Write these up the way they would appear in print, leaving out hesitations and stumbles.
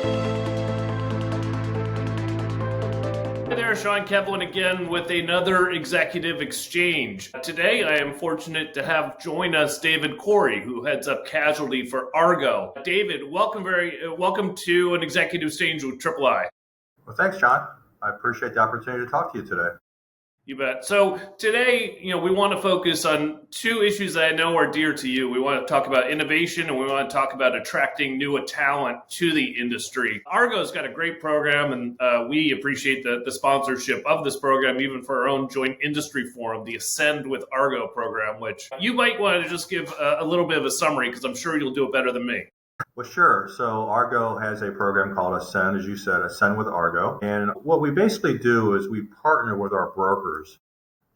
Hi there, Sean Kevelighan again with another executive exchange. Today I am fortunate to have join us David Corry, who heads up Casualty for Argo. David, welcome to an executive exchange with III. Well, thanks, John. I appreciate the opportunity to talk to you today. You bet. So today, we want to focus on two issues that I know are dear to you. We want to talk about innovation and we want to talk about attracting new talent to the industry. Argo's got a great program, and we appreciate the sponsorship of this program, even for our own joint industry forum, the Ascend with Argo program, which you might want to just give a little bit of a summary because I'm sure you'll do it better than me. Well, sure. So Argo has a program called Ascend, as you said, Ascend with Argo. And what we basically do is we partner with our brokers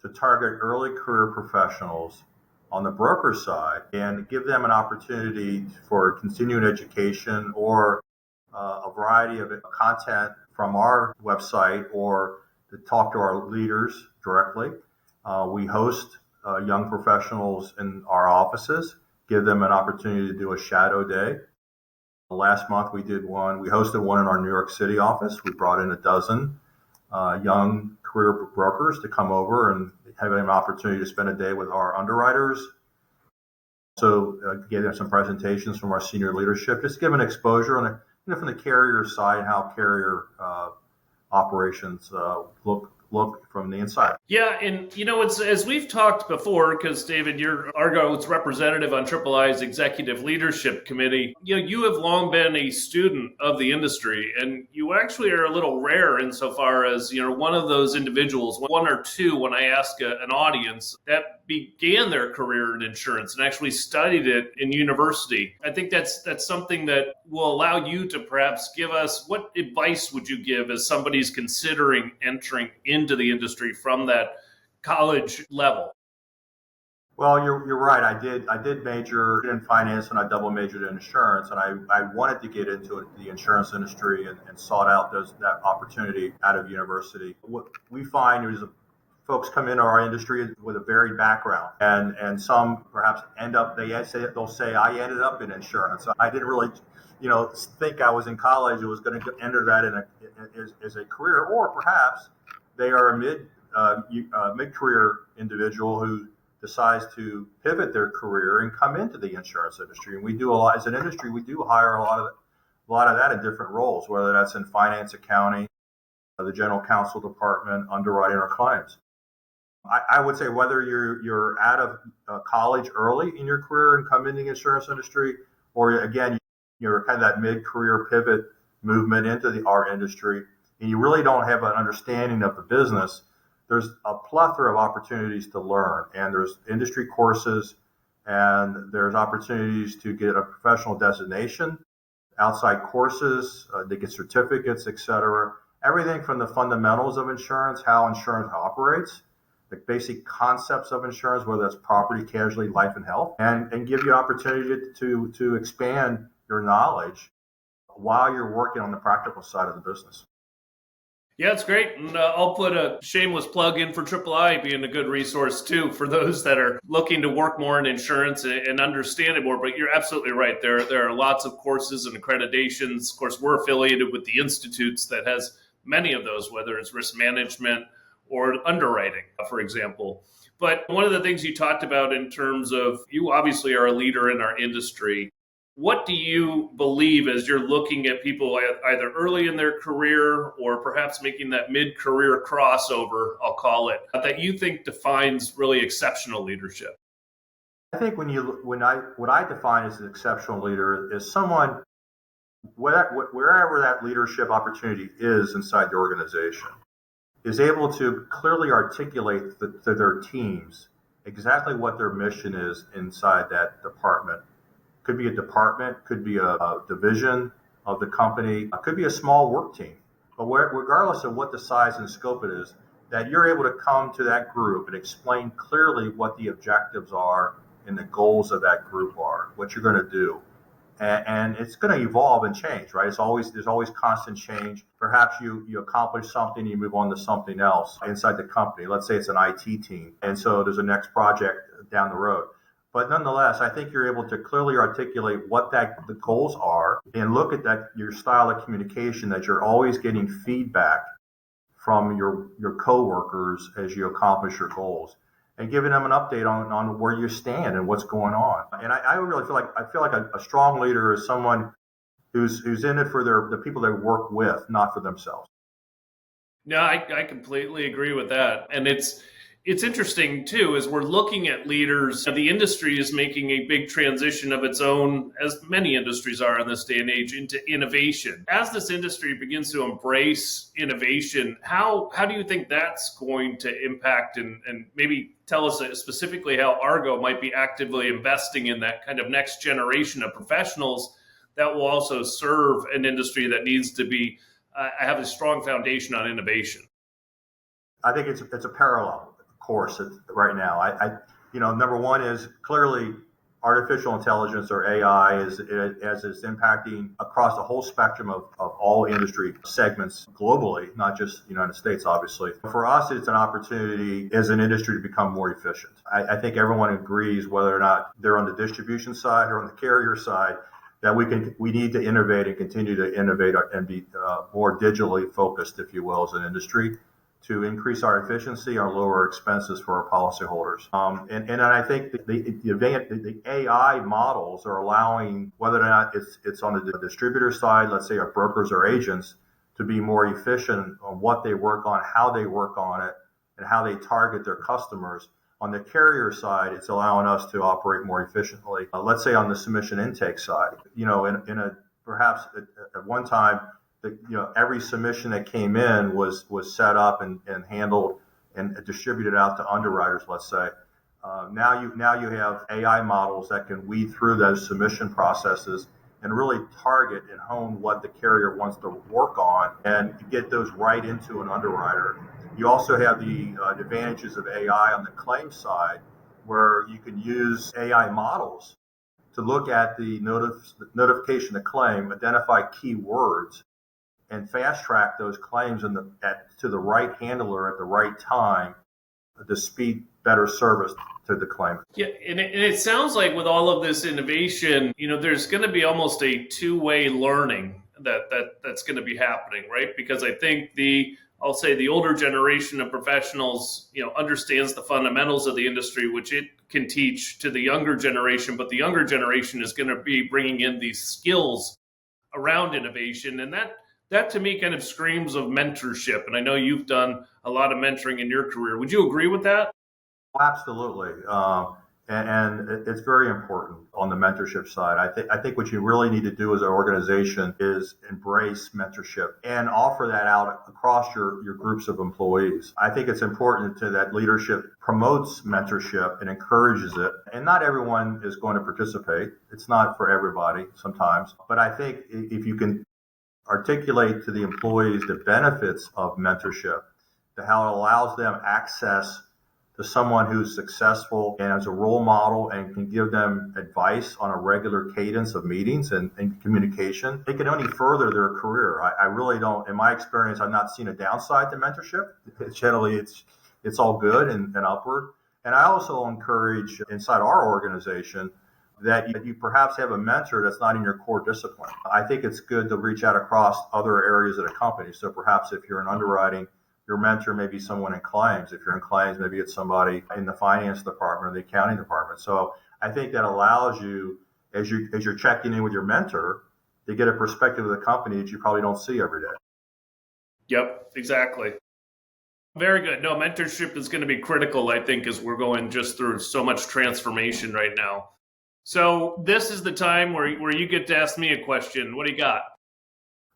to target early career professionals on the broker side and give them an opportunity for continuing education or a variety of content from our website or to talk to our leaders directly. We host young professionals in our offices, give them an opportunity to do a shadow day. Last month we hosted one in our New York City office. We brought in a dozen young career brokers to come over and have an opportunity to spend a day with our underwriters. So gave them some presentations from our senior leadership, just give an exposure on from the carrier side, how carrier operations look from the inside. Yeah, and it's as we've talked before, because David, you're Argo's representative on III's Executive Leadership Committee. You have long been a student of the industry, and you actually are a little rare insofar as one of those individuals, one or two, when I ask an audience that began their career in insurance and actually studied it in university. I think that's something that will allow you to perhaps give us, what advice would you give as somebody's considering entering into the industry from that college level? Well, you're right. I did major in finance and I double majored in insurance, and I wanted to get into the insurance industry and sought out that opportunity out of university. What we find is folks come into our industry with a varied background, and some perhaps they'll say I ended up in insurance. I didn't really think I was in college and was going to enter that as a career, or perhaps they are a mid-career individual who decides to pivot their career and come into the insurance industry. And we do a lot as an industry. We do hire a lot of that in different roles, whether that's in finance, accounting, the general counsel department, underwriting, or claims. I would say whether you're out of college early in your career and come into the insurance industry, or again you're kind of that mid-career pivot movement into our industry, and you really don't have an understanding of the business, there's a plethora of opportunities to learn. And there's industry courses, and there's opportunities to get a professional designation, outside courses, to get certificates, etc. Everything from the fundamentals of insurance, how insurance operates, the basic concepts of insurance, whether that's property, casualty, life, and health, and give you an opportunity to expand your knowledge while you're working on the practical side of the business. Yeah, it's great. And I'll put a shameless plug in for III being a good resource too for those that are looking to work more in insurance and understand it more. But you're absolutely right. There are lots of courses and accreditations. Of course, we're affiliated with the institutes that has many of those, whether it's risk management or underwriting, for example. But one of the things you talked about in terms of, you obviously are a leader in our industry. What do you believe as you're looking at people either early in their career or perhaps making that mid-career crossover, I'll call it, that you think defines really exceptional leadership? I think what I define as an exceptional leader is someone, wherever that leadership opportunity is inside the organization, is able to clearly articulate to their teams exactly what their mission is inside that department. Could be a department, could be a division of the company, could be a small work team. But regardless of what the size and scope it is, that you're able to come to that group and explain clearly what the objectives are and the goals of that group are, what you're going to do. And it's going to evolve and change, right? There's always constant change. Perhaps you accomplish something, you move on to something else inside the company. Let's say it's an IT team, and so there's a next project down the road. But nonetheless, I think you're able to clearly articulate what the goals are and look at that your style of communication, that you're always getting feedback from your coworkers as you accomplish your goals, and giving them an update on where you stand and what's going on. And I really feel like a strong leader is someone who's in it for the people they work with, not for themselves. No, I completely agree with that. And it's interesting too, as we're looking at leaders, the industry is making a big transition of its own, as many industries are in this day and age, into innovation. As this industry begins to embrace innovation, how do you think that's going to impact, and maybe tell us specifically how Argo might be actively investing in that kind of next generation of professionals that will also serve an industry that needs to be have a strong foundation on innovation? I think it's a parallel course right now. Number one is clearly artificial intelligence, or AI, is impacting across the whole spectrum of all industry segments globally, not just the United States, obviously. For us, it's an opportunity as an industry to become more efficient. I think everyone agrees, whether or not they're on the distribution side or on the carrier side, that we need to innovate and continue to innovate and be more digitally focused, if you will, as an industry, to increase our efficiency, our lower expenses for our policyholders. And I think the AI models are allowing, whether or not it's on the distributor side, let's say our brokers or agents, to be more efficient on what they work on, how they work on it, and how they target their customers. On the carrier side, it's allowing us to operate more efficiently. Let's say on the submission intake side, perhaps at one time, every submission that came in was set up and handled and distributed out to underwriters, let's say. Now you have AI models that can weed through those submission processes and really target and hone what the carrier wants to work on and get those right into an underwriter. You also have the advantages of AI on the claim side, where you can use AI models to look at the notification of claim, identify keywords, and fast track those claims to the right handler at the right time to speed better service to the claim. Yeah, and it sounds like with all of this innovation, there's going to be almost a two-way learning that's going to be happening, right? Because I think I'll say the older generation of professionals, understands the fundamentals of the industry, which it can teach to the younger generation, but the younger generation is going to be bringing in these skills around innovation. And that to me kind of screams of mentorship. And I know you've done a lot of mentoring in your career. Would you agree with that? Absolutely. And it's very important on the mentorship side. I think what you really need to do as an organization is embrace mentorship and offer that out across your groups of employees. I think it's important that leadership promotes mentorship and encourages it. And not everyone is going to participate. It's not for everybody sometimes. But I think if you can articulate to the employees the benefits of mentorship, how it allows them access to someone who's successful and as a role model and can give them advice on a regular cadence of meetings and communication, it can only further their career. I really don't, in my experience, I've not seen a downside to mentorship. Generally, it's all good and upward. And I also encourage inside our organization that you perhaps have a mentor that's not in your core discipline. I think it's good to reach out across other areas of the company. So perhaps if you're in underwriting, your mentor may be someone in claims. If you're in claims, maybe it's somebody in the finance department or the accounting department. So I think that allows you, as you're checking in with your mentor, to get a perspective of the company that you probably don't see every day. Yep, exactly. Very good. No, mentorship is going to be critical, I think, as we're going just through so much transformation right now. So this is the time where you get to ask me a question. What do you got?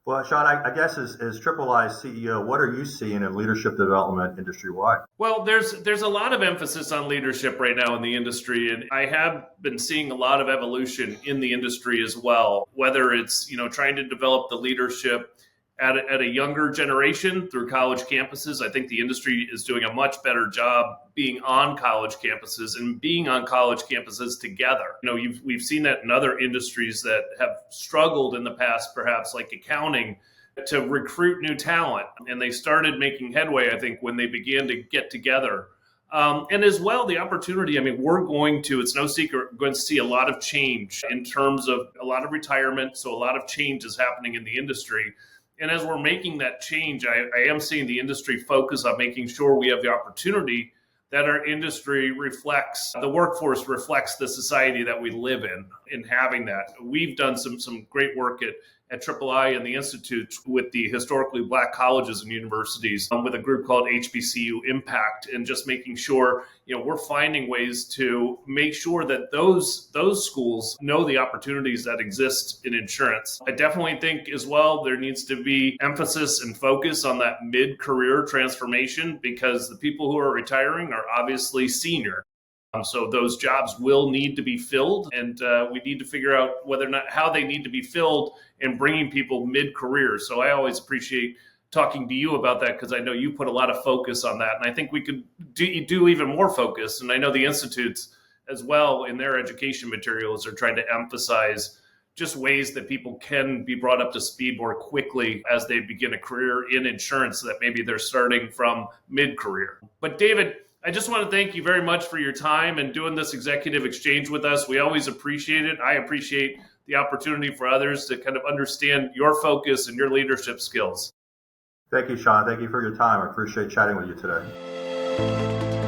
Well, Sean, I guess as III's CEO, what are you seeing in leadership development industry-wide? Well, there's a lot of emphasis on leadership right now in the industry, and I have been seeing a lot of evolution in the industry as well, whether it's, trying to develop the leadership at a younger generation through college campuses. I think the industry is doing a much better job being on college campuses and being on college campuses together. We've seen that in other industries that have struggled in the past, perhaps like accounting, to recruit new talent. And they started making headway, I think, when they began to get together And as well, the opportunity, I mean, it's no secret, we're going to see a lot of change in terms of a lot of retirement. So a lot of change is happening in the industry. And as we're making that change, I am seeing the industry focus on making sure we have the opportunity that our industry reflects, the workforce reflects the society that we live in having that. We've done some great work at III and the Institute with the historically Black colleges and universities with a group called HBCU Impact, and just making sure, we're finding ways to make sure that those schools know the opportunities that exist in insurance. I definitely think as well there needs to be emphasis and focus on that mid-career transformation, because the people who are retiring are obviously senior. So those jobs will need to be filled, and we need to figure out whether or not how they need to be filled and bringing people mid-career. So I always appreciate talking to you about that, because I know you put a lot of focus on that, and I think we could do even more focus. And I know the institutes as well in their education materials are trying to emphasize just ways that people can be brought up to speed more quickly as they begin a career in insurance, so that maybe they're starting from mid-career. But David, I just want to thank you very much for your time and doing this executive exchange with us. We always appreciate it. I appreciate the opportunity for others to kind of understand your focus and your leadership skills. Thank you, Sean. Thank you for your time. I appreciate chatting with you today.